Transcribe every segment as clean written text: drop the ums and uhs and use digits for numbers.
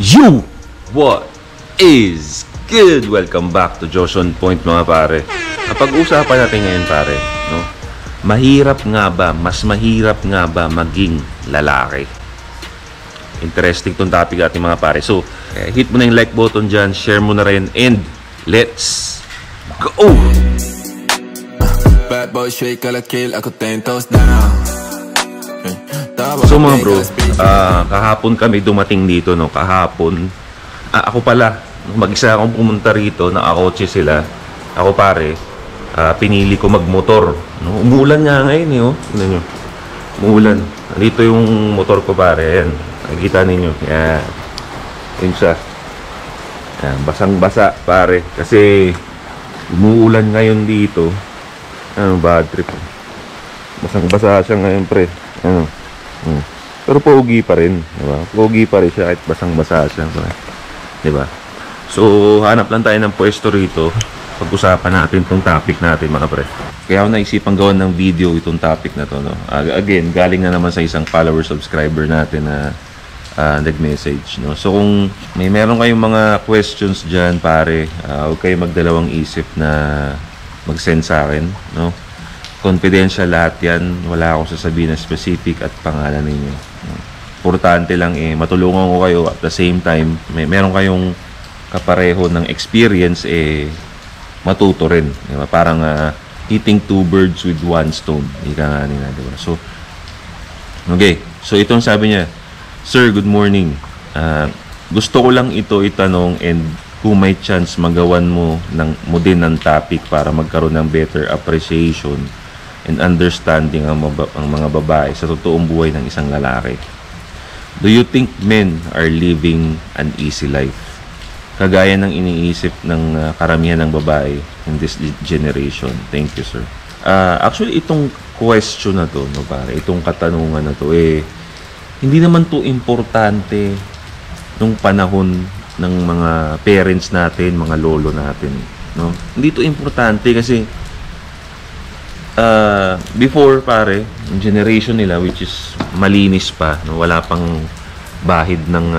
You! What is good? Welcome back to Josh on Point, mga pare. Kapag-usapan natin ngayon, pare, no? Mahirap nga ba, mas mahirap nga ba maging lalaki? Interesting tong topic ating mga pare. So, hit mo na yung like button dyan, share mo na rin, and let's go! Bad boy straight kala kill, ako 10 toes down. So mga bro, kahapon kami dumating dito, no? Kahapon, ako pala, mag-isa akong pumunta rito, nakakotse sila. Ako pare, pinili ko magmotor, no? Umuulan nga ngayon, eh, oh. Tignan nyo, umuulan. Dito yung motor ko, pare, yan. Nakikita ninyo, yan. Yun siya. Yan, basang-basa, pare. Kasi, umuulan ngayon dito. Ano, bad trip. Basang-basa siya ngayon, pre. Ano? Pero pogi pa rin, diba? Pogi pa rin siya kahit basang-basa siya, diba? So, hanap lang tayo ng pwesto rito. Pag-usapan natin itong topic natin, mga pre. Kaya ako naisipang gawan ng video itong topic na to, no? Again, galing na naman sa isang follower subscriber natin na nag-message, no? So, kung meron kayong mga questions dyan, pare, huwag kayo magdalawang isip na mag-send sa akin, no? Confidential lahat yan. Wala akong sasabihin na specific at pangalan ninyo. Importante lang matulungan ko kayo at the same time, meron kayong kapareho ng experience, matuto rin. Diba? Parang hitting two birds with one stone. Ika nga nila, diba? So, okay. So, itong sabi niya, Sir, good morning. Gusto ko lang ito itanong and kung may chance magawan mo din ng topic para magkaroon ng better appreciation and understanding ang mga babae sa totoong buhay ng isang lalaki. Do you think men are living an easy life? Kagaya ng iniisip ng karamihan ng babae in this generation. Thank you, sir. Actually, itong question na to, no, pare, itong katanungan na to, hindi naman to importante nung panahon ng mga parents natin, mga lolo natin, no? Hindi to importante kasi before, pare, yung generation nila, which is malinis pa, no? Wala pang bahid ng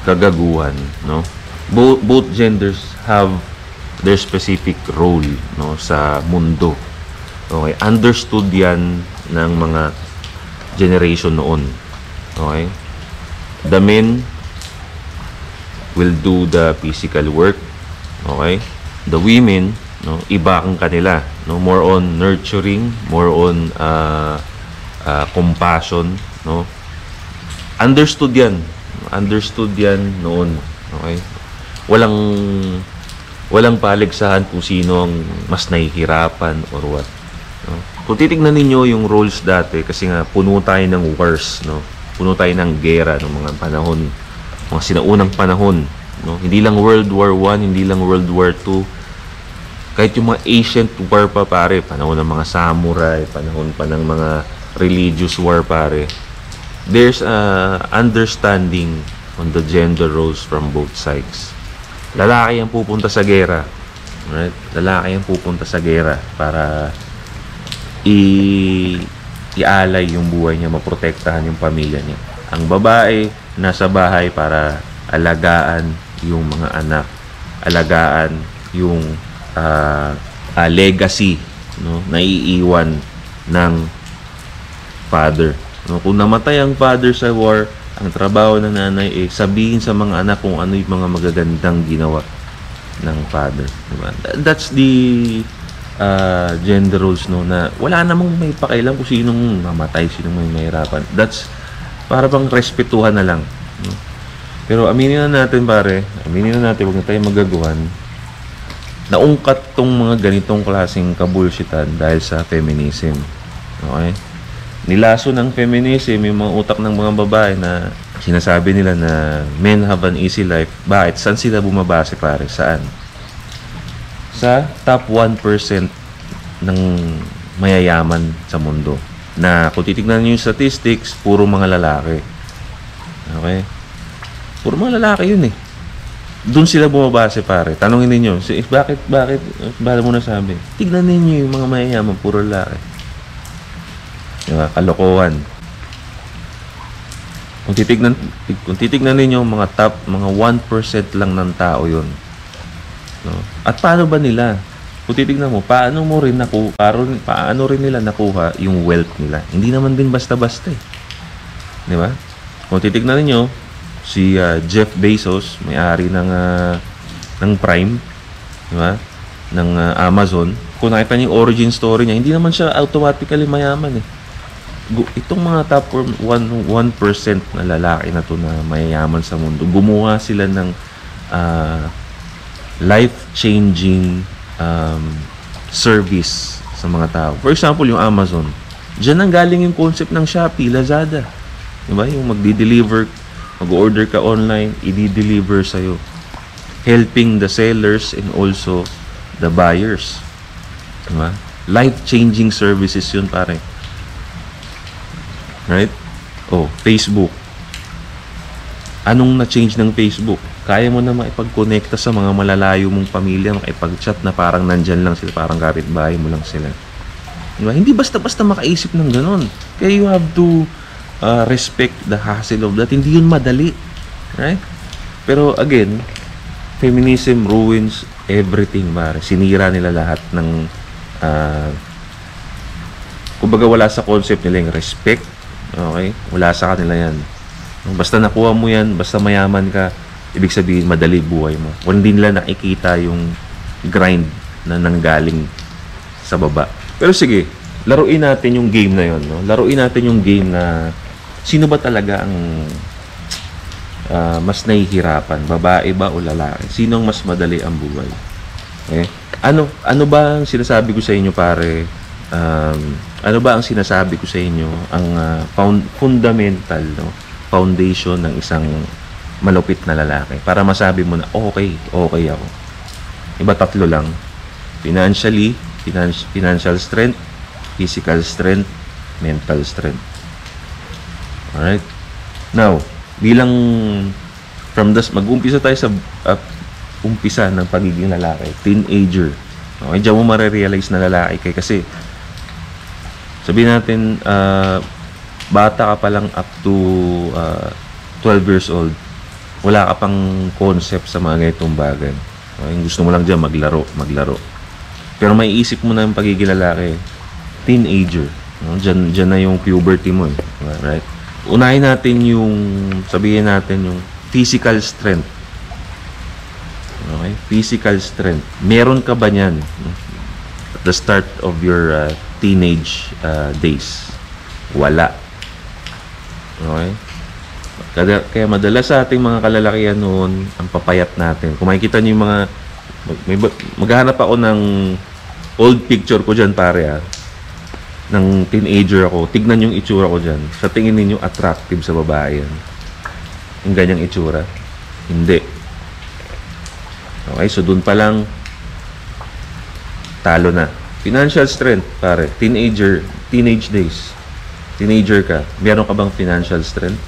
kagaguhan, no? Both genders have their specific role, no, sa mundo. Okay, understood yan ng mga generation noon. Okay, the men will do the physical work. Okay, the women, no, iba ang kanila, no, more on nurturing, more on compassion, no. Understood yan noon. Okay, walang paligsahan kung sino ang mas nahihirapan or what, no? Kung titignan ninyo yung roles dati, kasi nga puno tayo ng wars, no, puno tayo ng gera ng mga panahon, mga sinaunang panahon, no? Hindi lang World War I, hindi lang World War II. Kahit yung mga ancient war pa, pare, panahon ng mga samurai, panahon pa ng mga religious war, pare, there's understanding on the gender roles from both sides. Lalaki ang pupunta sa gera, right? Lalaki ang pupunta sa gera para ialay yung buhay niya, maprotektahan yung pamilya niya. Ang babae nasa bahay para alagaan yung mga anak, alagaan yung legacy, no, na iiwan ng father, no? Kung namatay ang father sa war, ang trabaho ng nanay sabihin sa mga anak kung ano yung mga magagandang ginawa ng father, diba? That's the gender roles, no, na wala namang may pakailan kung sinong mamatay, sinong may mahirapan. That's para bang respetuhan na lang, no? Pero aminin na natin, pare, huwag na tayo magaguhan. Naungkat tong mga ganitong klaseng kabulshitan dahil sa feminism. Okay? Nilaso ng feminism yung mga utak ng mga babae na sinasabi nila na men have an easy life. Bakit? Saan sila bumabase, pare? Saan? Sa top 1% ng mayayaman sa mundo. Na kung titignan niyo yung statistics, puro mga lalaki. Okay? Puro mga lalaki yun, doon sila bumabase, pare. Tanongin ninyo, bakit mo nasabi? Tignan ninyo yung mga mayayaman, puro lalaki. Diba? Kalokohan. Kung titignan ninyo, mga top, mga 1% lang ng tao yon, no? At paano ba nila? Kung titignan mo, paano rin nila nakuha yung wealth nila? Hindi naman din basta-basta eh. Di ba? Kung titignan niyo si Jeff Bezos, may-ari ng Prime, di ba? Ng Amazon. Kung nakita niyo yung origin story niya, hindi naman siya automatically mayaman eh. Itong mga top 1% na lalaki na to na mayayaman sa mundo, gumawa sila ng life-changing service sa mga tao. For example, yung Amazon. Diyan ang galing yung concept ng Shopee, Lazada. Diba? Yung mag-order ka online, i-deliver sa'yo. Helping the sellers and also the buyers. Diba? Life-changing services yun, pare. Right? Oh, Facebook. Anong na-change ng Facebook? Kaya mo na maipag-connecta sa mga malalayo mong pamilya, makipag-chat na parang nandyan lang sila, parang kapitbahay mo lang sila. Diba? Hindi basta-basta makaisip ng ganon. Kaya you have to respect the hassle of that. Hindi yun madali. Right? Pero again, feminism ruins everything, pare. Sinira nila lahat ng kumbaga wala sa concept nila yung respect. Okay? Wala sa kanila yan. Basta nakuha mo yan, basta mayaman ka, ibig sabihin madali buhay mo. Kung hindi nila nakikita yung grind na nanggaling sa baba. Pero sige, laruin natin yung game na yon, no? Laruin natin yung game na sino ba talaga ang mas nahihirapan, babae ba o lalaki? Sino ang mas madali ang buhay? Okay? Ano ba ang sinasabi ko sa inyo, pare? Ano ba ang sinasabi ko sa inyo ang fundamental, no, foundation ng isang malupit na lalaki para masabi mo na okay ako? Iba tatlo lang: financially, financial strength, physical strength, mental strength. Alright? Now, bilang mag-umpisa tayo sa umpisa ng pagiging lalaki, teenager. Okay, diyan mo marirealize na lalaki kasi sabihin natin, bata ka pa lang up to 12 years old, wala ka pang concept sa mga ganitong bagay. Okay? Gusto mo lang dyan maglaro. Pero may isip mo na yung pagiging lalaki, teenager. No? Dyan na yung puberty mo. Right? Unahin natin sabihin natin yung physical strength. Okay? Physical strength. Meron ka ba niyan at the start of your teenage days? Wala. Okay? Kaya madalas sa ating mga kalalakihan noon, ang papayat natin. Kung makikita niyo yung maghahanap ako ng old picture ko dyan, pare, ng teenager ako. Tignan yung itsura ko dyan. Sa tingin ninyo, attractive sa babae yan? Yung ganyang itsura? Hindi. Okay, so dun pa lang, talo na. Financial strength, pare. Teenage days. Teenager ka. Meron ka bang financial strength?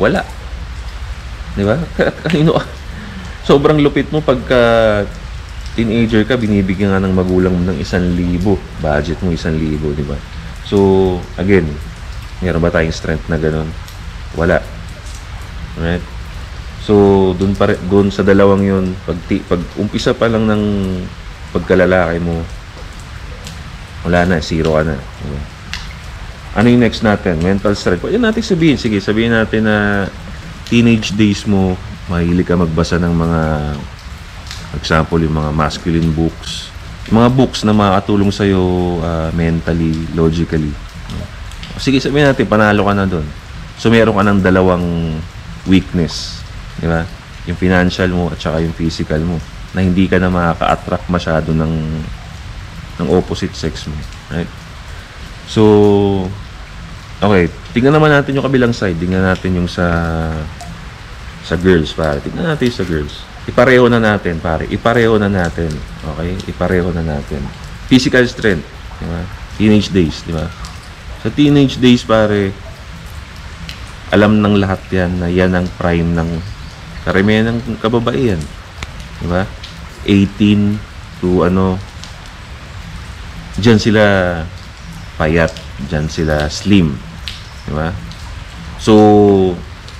Wala. Di ba? Kanino? Sobrang lupit mo pagka teenager ka, binibigyan nga ng magulang mo ng 1,000. Budget mo 1,000, di ba? So, again, meron ba tayong strength na ganun? Wala. Right? So, doon sa dalawang yun, pag umpisa pa lang ng pagkalalaki mo, wala na, zero ka na. Ano yung next natin? Mental strength. Pwede natin sabihin, sige, sabihin natin na teenage days mo, mahilig ka magbasa ng mga, example, yung mga masculine books. Mga books na makakatulong sa'yo mentally, logically. Sige, sabihin natin, panalo ka na doon. So, meron ka ng dalawang weakness. Di ba? Yung financial mo at saka yung physical mo, na hindi ka na makaka-attract masyado ng opposite sex mo. Right? So, okay. Tingnan naman natin yung kabilang side. Tingnan natin yung sa girls, pare. Tingnan natin sa girls. Ipareho na natin, pare. Ipareho na natin. Okay? Ipareho na natin. Physical strength. Di ba? Teenage days, di ba? Sa teenage days, pare, alam ng lahat yan na yan ang prime ng karamihan ng kababaihan. Di ba? 18 to dyan sila payat, dyan sila slim. Di ba? So,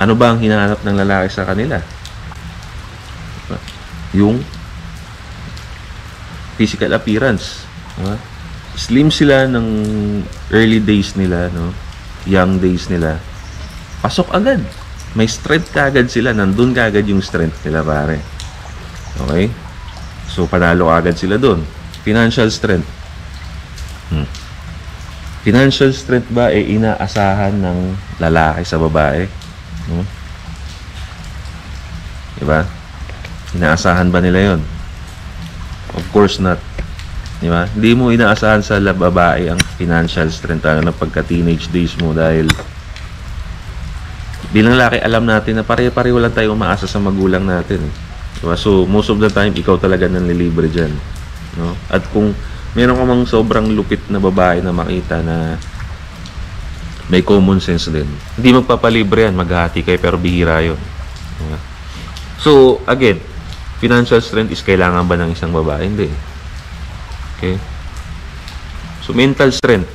ano ba ang hinahanap ng lalaki sa kanila? Diba? Yung physical appearance. Diba? Slim sila ng early days nila, no? Young days nila. Pasok agad. May strength kagad sila. Nandun kagad yung strength nila, pare. Okay? So, panalo agad sila dun. Financial strength. Financial strength ba ay inaasahan ng lalaki sa babae? Diba? Inaasahan ba nila yon? Of course not. Diba? Hindi mo inaasahan sa babae ang financial strength na pagka-teenage days mo dahil bilang lalaki alam natin na pare-pareho lang tayo umaasa sa magulang natin. Diba? So, most of the time, ikaw talaga nanlilibre dyan. No? At kung meron ka mang sobrang lupit na babae na makita na may common sense din, hindi magpapalibre yan, maghahati kayo, pero bihira yun. Diba? So, again, financial strength is kailangan ba ng isang babae? Hindi. Okay? So, mental strength.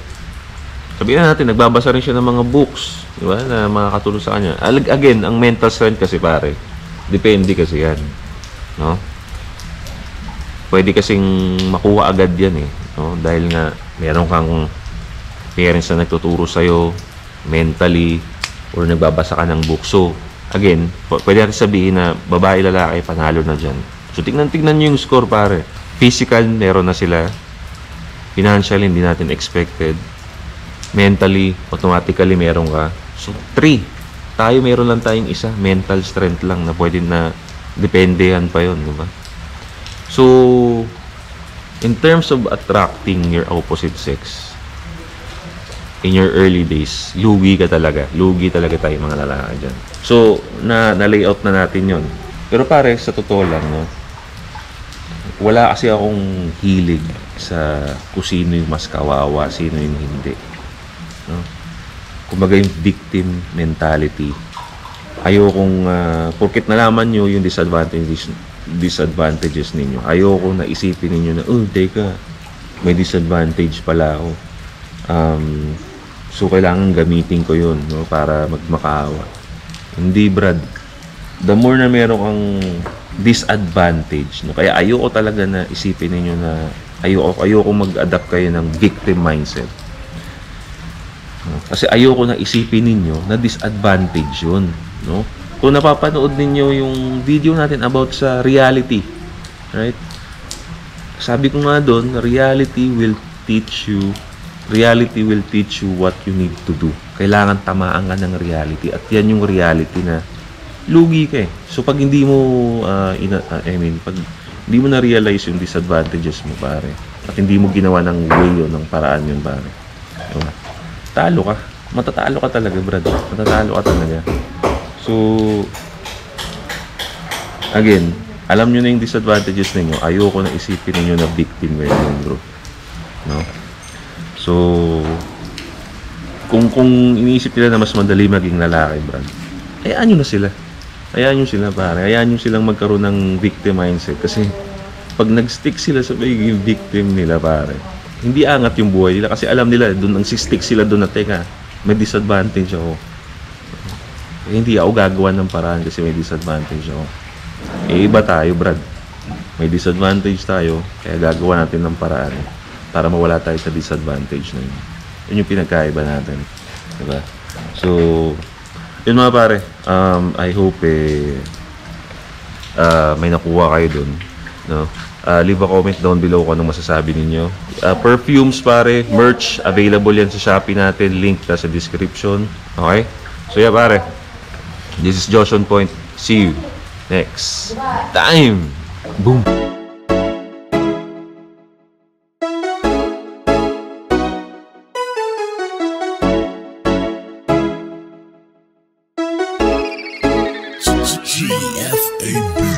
Sabihin natin, nagbabasa rin siya ng mga books, di ba, na makakatulong sa kanya. Again, ang mental strength kasi, pare, depende kasi yan. No? Pwede kasing makuha agad yan eh. No? Dahil nga, meron kang parents na nagtuturo sa'yo mentally or nagbabasa ka ng book. So, again, pwede natin sabihin na babae, lalaki, panalo na dyan. So, tignan nyo yung score, pare. Physical, meron na sila. Financial, hindi natin expected. Mentally, automatically, meron ka. So, 3. Tayo, meron lang tayong isa. Mental strength lang na pwede na dependehan pa yun, diba? So, in terms of attracting your opposite sex, in your early days, lugi ka talaga. Lugi talaga tayo mga lalaki dyan. So, na-layout na natin yon. Pero pare, sa totoo lang, no? Wala kasi akong hilig sa kung sino yung mas kawawa, sino yung hindi. No? Kumbaga yung victim mentality. Ayokong, porket nalaman nyo yung disadvantages ninyo. Ayoko na isipin ninyo na, oh, teka, may disadvantage pala ako. So, kailangan gamitin ko yun, no, para magmakaawa. Hindi, Brad. The more na meron kang disadvantage, no, kaya ayoko talaga na isipin ninyo na ayoko mag-adapt kayo ng victim mindset. No? Kasi ayoko na isipin ninyo na disadvantage yun. No? Kung napapanood ninyo yung video natin about sa reality, right? Sabi ko nga doon, reality will teach you what you need to do. Kailangan tamaan ka ng reality. At yan yung reality na lugi ka eh. So, pag hindi mo, pag hindi mo na-realize yung disadvantages mo, pare, at hindi mo ginawa ng way yun, ng paraan yun, pare, diba? Talo ka. Matatalo ka talaga, brad. Matatalo ka talaga. So, again, alam nyo na yung disadvantages ninyo. Ayoko na isipin ninyo na victim kayo yun, bro. No? So, kung iniisip nila na mas madali maging lalaki, brad, hayaan nyo na sila. Hayaan nyo sila, pare. Hayaan nyo silang magkaroon ng victim mindset. Kasi, pag nag-stick sila sa pagiging victim nila, pare, hindi angat yung buhay nila. Kasi alam nila, doon ang stick sila doon na, teka, may disadvantage ako. Hindi ako gagawa ng paraan kasi may disadvantage ako. Iba tayo, brad. May disadvantage tayo, kaya gagawa natin ng paraan para mawala tayo sa disadvantage na yun. Yun yung pinagkaiba natin. Diba? So, yun mga pare. I hope may nakuha kayo dun. No? Leave a comment down below kung anong masasabi ninyo. Perfumes, pare, merch, available yan sa Shopee natin. Link na sa description. Okay? So, yeah, pare. This is Josh on Point. See you next time. Boom. GFAB